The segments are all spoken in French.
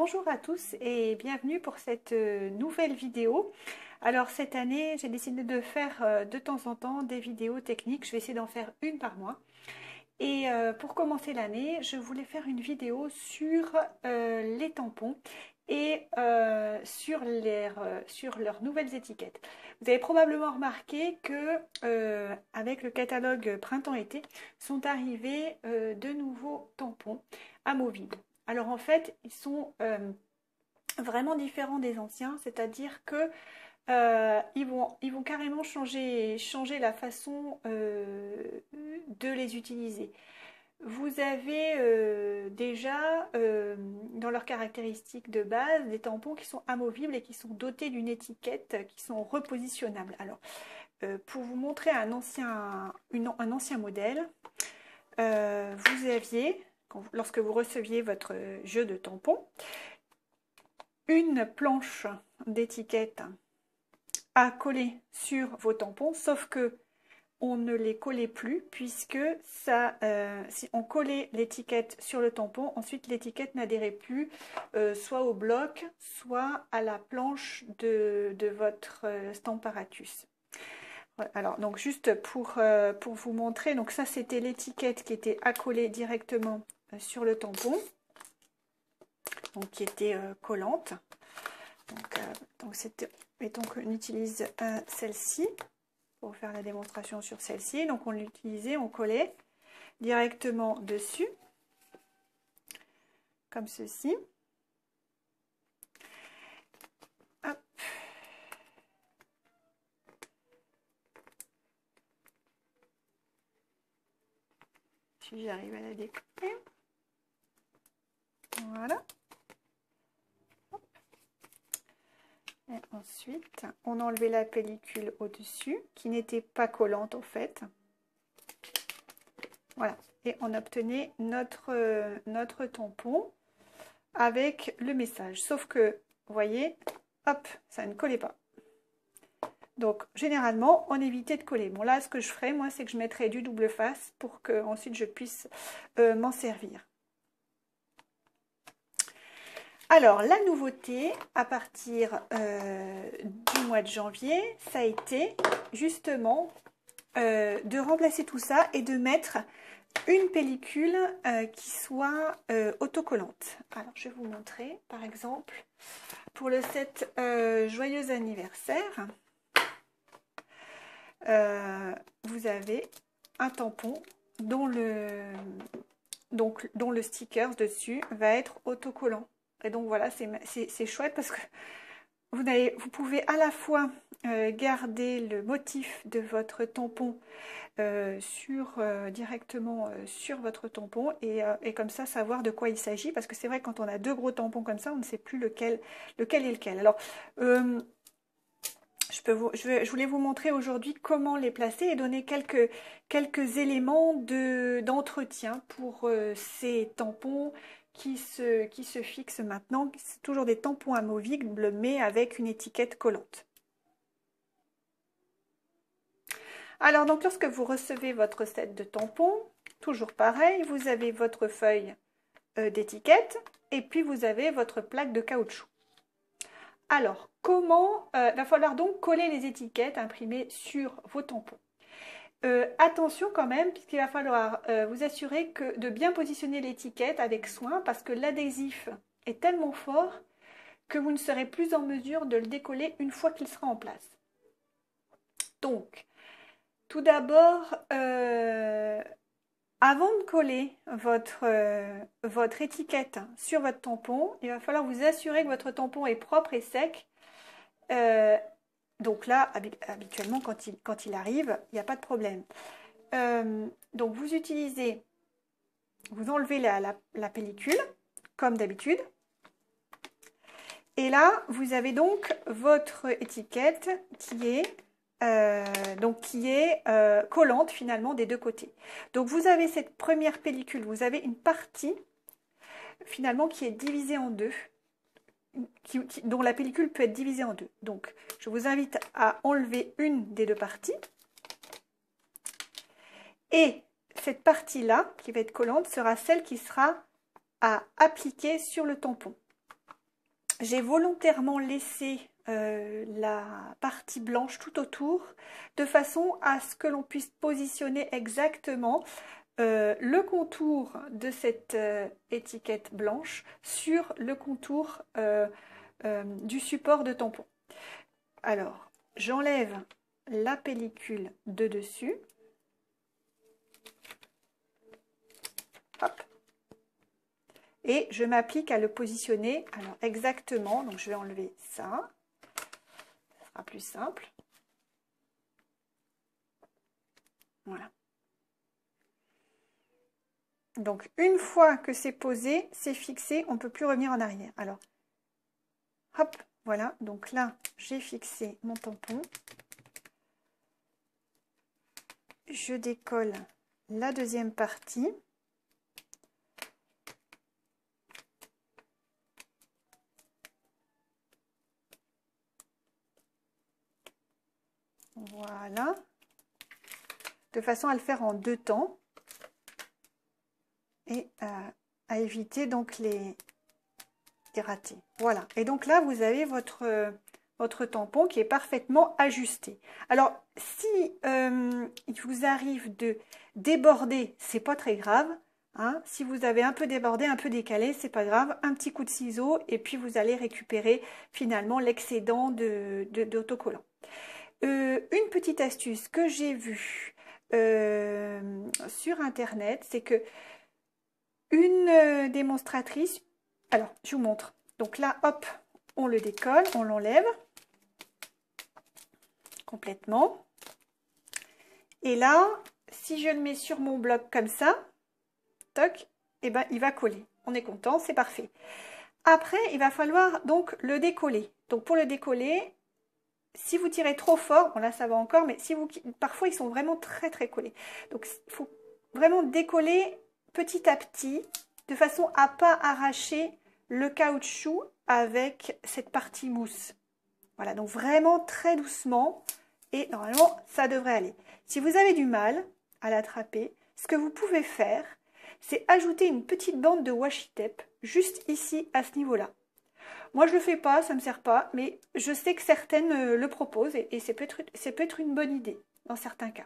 bonjour à tous et bienvenue pour cette nouvelle vidéo. Alors cette année, j'ai décidé de faire de temps en temps des vidéos techniques. Je vais essayer d'en faire une par mois. Et pour commencer l'année, je voulais faire une vidéo sur les tampons et sur leurs nouvelles étiquettes. Vous avez probablement remarqué que avec le catalogue printemps-été sont arrivés de nouveaux tampons amovibles. Alors en fait, ils sont vraiment différents des anciens, c'est-à-dire que ils vont carrément changer la façon de les utiliser. Vous avez déjà dans leurs caractéristiques de base des tampons qui sont amovibles et qui sont dotés d'une étiquette qui sont repositionnables. Alors, pour vous montrer un ancien modèle, vous aviez, lorsque vous receviez votre jeu de tampons, une planche d'étiquette à coller sur vos tampons, sauf que on ne les collait plus puisque si on collait l'étiquette sur le tampon, ensuite l'étiquette n'adhérait plus soit au bloc, soit à la planche de votre Stamparatus. Alors, donc juste pour vous montrer, donc ça c'était l'étiquette qui était accolée directement sur le tampon, donc qui était collante. Donc on utilise celle-ci pour faire la démonstration sur celle-ci. Donc on l'utilisait, on collait directement dessus, comme ceci. Hop. Si j'arrive à la découper. Voilà. Et ensuite, on enlevait la pellicule au-dessus, qui n'était pas collante en fait. Voilà. Et on obtenait notre tampon avec le message. Sauf que, vous voyez, hop, ça ne collait pas. Donc, généralement, on évitait de coller. Bon, là, ce que je ferais, moi, c'est que je mettrais du double face pour que ensuite je puisse m'en servir. Alors, la nouveauté, à partir du mois de janvier, ça a été justement de remplacer tout ça et de mettre une pellicule qui soit autocollante. Alors, je vais vous montrer, par exemple, pour le set Joyeux anniversaire, vous avez un tampon dont le sticker dessus va être autocollant. Et donc voilà, c'est chouette parce que vous pouvez à la fois garder le motif de votre tampon directement sur votre tampon et comme ça savoir de quoi il s'agit, parce que c'est vrai que quand on a deux gros tampons comme ça, on ne sait plus lequel est lequel. Alors je voulais vous montrer aujourd'hui comment les placer et donner quelques éléments d'entretien pour ces tampons qui se fixent maintenant. C'est toujours des tampons amovibles mais avec une étiquette collante. Alors donc lorsque vous recevez votre set de tampons, toujours pareil, vous avez votre feuille d'étiquette et puis vous avez votre plaque de caoutchouc. Alors, comment il va falloir donc coller les étiquettes imprimées sur vos tampons. Attention quand même, puisqu'il va falloir vous assurer de bien positionner l'étiquette avec soin, parce que l'adhésif est tellement fort que vous ne serez plus en mesure de le décoller une fois qu'il sera en place. Donc, tout d'abord, avant de coller votre étiquette sur votre tampon, il va falloir vous assurer que votre tampon est propre et sec. Donc là, habituellement, quand il arrive, il n'y a pas de problème. Donc vous enlevez la pellicule, comme d'habitude. Et là, vous avez donc votre étiquette qui est collante finalement des deux côtés. Donc vous avez cette première pellicule, vous avez une partie finalement qui est divisée en deux, dont la pellicule peut être divisée en deux. Donc je vous invite à enlever une des deux parties et cette partie-là qui va être collante sera celle qui sera à appliquer sur le tampon. j'ai volontairement laissé la partie blanche tout autour, de façon à ce que l'on puisse positionner exactement le contour de cette étiquette blanche sur le contour du support de tampon. Alors, j'enlève la pellicule de dessus. Hop. Et je m'applique à le positionner alors exactement. Donc, je vais enlever ça. Ça sera plus simple. Voilà. Donc, une fois que c'est posé, c'est fixé, on ne peut plus revenir en arrière. Alors, hop, voilà. Donc là, j'ai fixé mon tampon. Je décolle la deuxième partie. Voilà. De façon à le faire en deux temps. Et à éviter donc les ratés. Voilà. Et donc là, vous avez votre tampon qui est parfaitement ajusté. Alors, si il vous arrive de déborder, c'est pas très grave. Hein. Si vous avez un peu débordé, un peu décalé, c'est pas grave. Un petit coup de ciseau et puis vous allez récupérer finalement l'excédent d'autocollant. Une petite astuce que j'ai vue sur internet, c'est que une démonstratrice, alors je vous montre, donc là hop, on le décolle, on l'enlève complètement, et là si je le mets sur mon bloc comme ça, toc, et ben il va coller, on est content, c'est parfait. Après il va falloir donc le décoller, donc pour le décoller, si vous tirez trop fort, bon là ça va encore, mais si vous, parfois ils sont vraiment très très collés, donc il faut vraiment décoller petit à petit, de façon à ne pas arracher le caoutchouc avec cette partie mousse. Voilà, donc vraiment très doucement, et normalement ça devrait aller. Si vous avez du mal à l'attraper, ce que vous pouvez faire, c'est ajouter une petite bande de washi tape juste ici à ce niveau-là. Moi je le fais pas, ça me sert pas, mais je sais que certaines le proposent et ça peut être une bonne idée dans certains cas.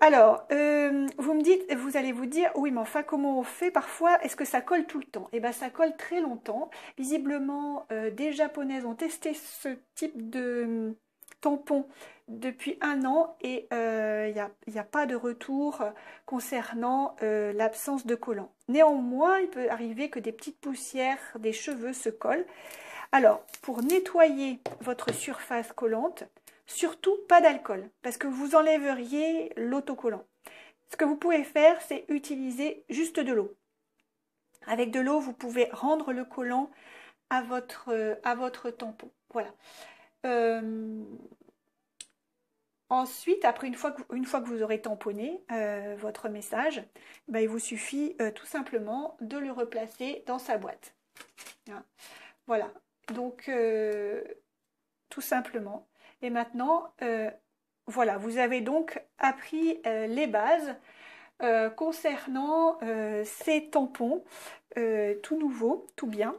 Alors, vous me dites, vous allez vous dire, oui, mais enfin, comment on fait parfois? Est-ce que ça colle tout le temps? Eh bien, ça colle très longtemps. Visiblement, des Japonaises ont testé ce type de tampon depuis 1 an et il n'y a pas de retour concernant l'absence de collant. Néanmoins, il peut arriver que des petites poussières des cheveux se collent. Alors, pour nettoyer votre surface collante, surtout pas d'alcool, parce que vous enlèveriez l'autocollant. Ce que vous pouvez faire, c'est utiliser juste de l'eau. Avec de l'eau, vous pouvez rendre le collant à votre tampon. Voilà. Ensuite, après une fois que vous aurez tamponné votre message, ben, il vous suffit tout simplement de le replacer dans sa boîte. Hein. Voilà. Donc, tout simplement. Et maintenant, voilà, vous avez donc appris les bases concernant ces tampons, tout nouveau, tout bien.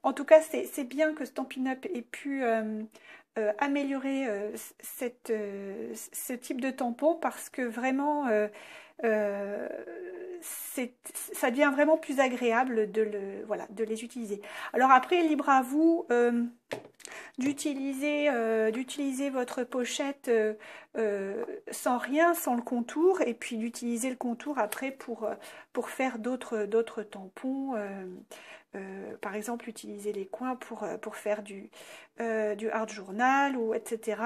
En tout cas, c'est bien que Stampin' Up ait pu améliorer ce type de tampon parce que vraiment, ça devient vraiment plus agréable de les utiliser. Alors après, libre à vous d'utiliser votre pochette sans rien, sans le contour, et puis d'utiliser le contour après pour faire d'autres tampons. Par exemple, utiliser les coins pour faire du art journal, ou etc.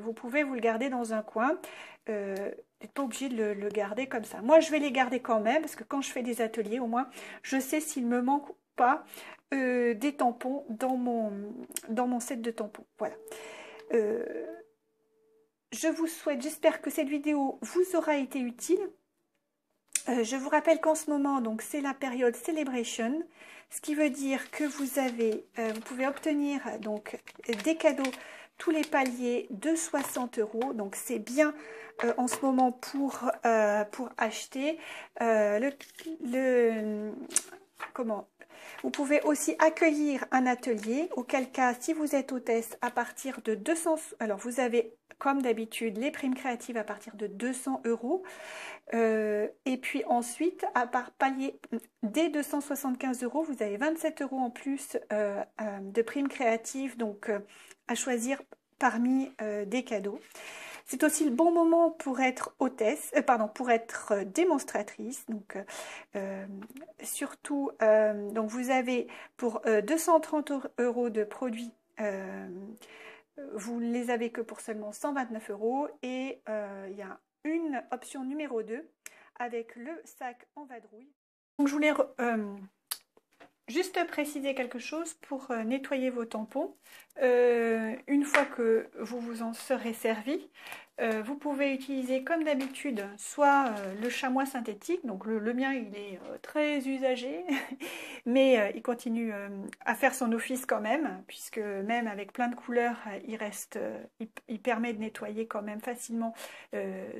Vous pouvez vous le garder dans un coin. Vous n'êtes pas obligé de le garder comme ça. Moi, je vais les garder quand même, parce que quand je fais des ateliers, au moins, je sais s'il me manque pas des tampons dans mon set de tampons. Voilà. Je vous souhaite, j'espère que cette vidéo vous aura été utile. Je vous rappelle qu'en ce moment, donc, c'est la période Celebration, ce qui veut dire que vous pouvez obtenir donc des cadeaux tous les paliers de 60 €. Donc c'est bien en ce moment pour acheter. Vous pouvez aussi accueillir un atelier, auquel cas, si vous êtes hôtesse, à partir de 200... Alors, vous avez, comme d'habitude, les primes créatives à partir de 200 €. Et puis ensuite, à part palier, dès 275 €, vous avez 27 € en plus de primes créatives, donc à choisir parmi des cadeaux. C'est aussi le bon moment pour être hôtesse, pour être démonstratrice. Donc, surtout, donc vous avez pour 230 € de produits, vous ne les avez que pour seulement 129 € et il y a une option numéro 2 avec le sac en vadrouille. Donc, je voulais juste préciser quelque chose pour nettoyer vos tampons. Une fois que vous vous en serez servi, vous pouvez utiliser comme d'habitude soit le chamois synthétique, donc le mien il est très usagé, mais il continue à faire son office quand même, puisque même avec plein de couleurs, il permet de nettoyer quand même facilement,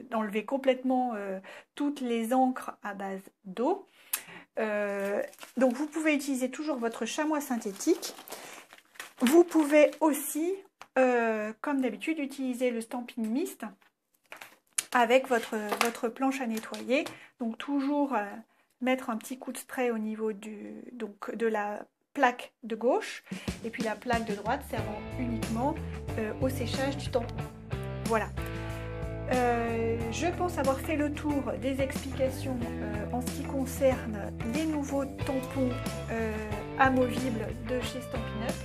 d'enlever complètement toutes les encres à base d'eau. Donc vous pouvez utiliser toujours votre chamois synthétique. Vous pouvez aussi, comme d'habitude, utiliser le Stampin' Mist avec votre planche à nettoyer. Donc toujours mettre un petit coup de spray au niveau de la plaque de gauche et puis la plaque de droite servant uniquement au séchage du tampon. Voilà. Je pense avoir fait le tour des explications en ce qui concerne les nouveaux tampons amovibles de chez Stampin' Up.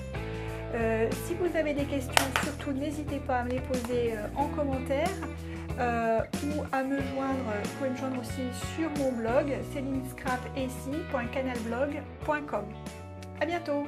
Si vous avez des questions, surtout n'hésitez pas à me les poser en commentaire ou à me joindre. Vous pouvez me joindre aussi sur mon blog celinescrapacy.canalblog.com. À bientôt!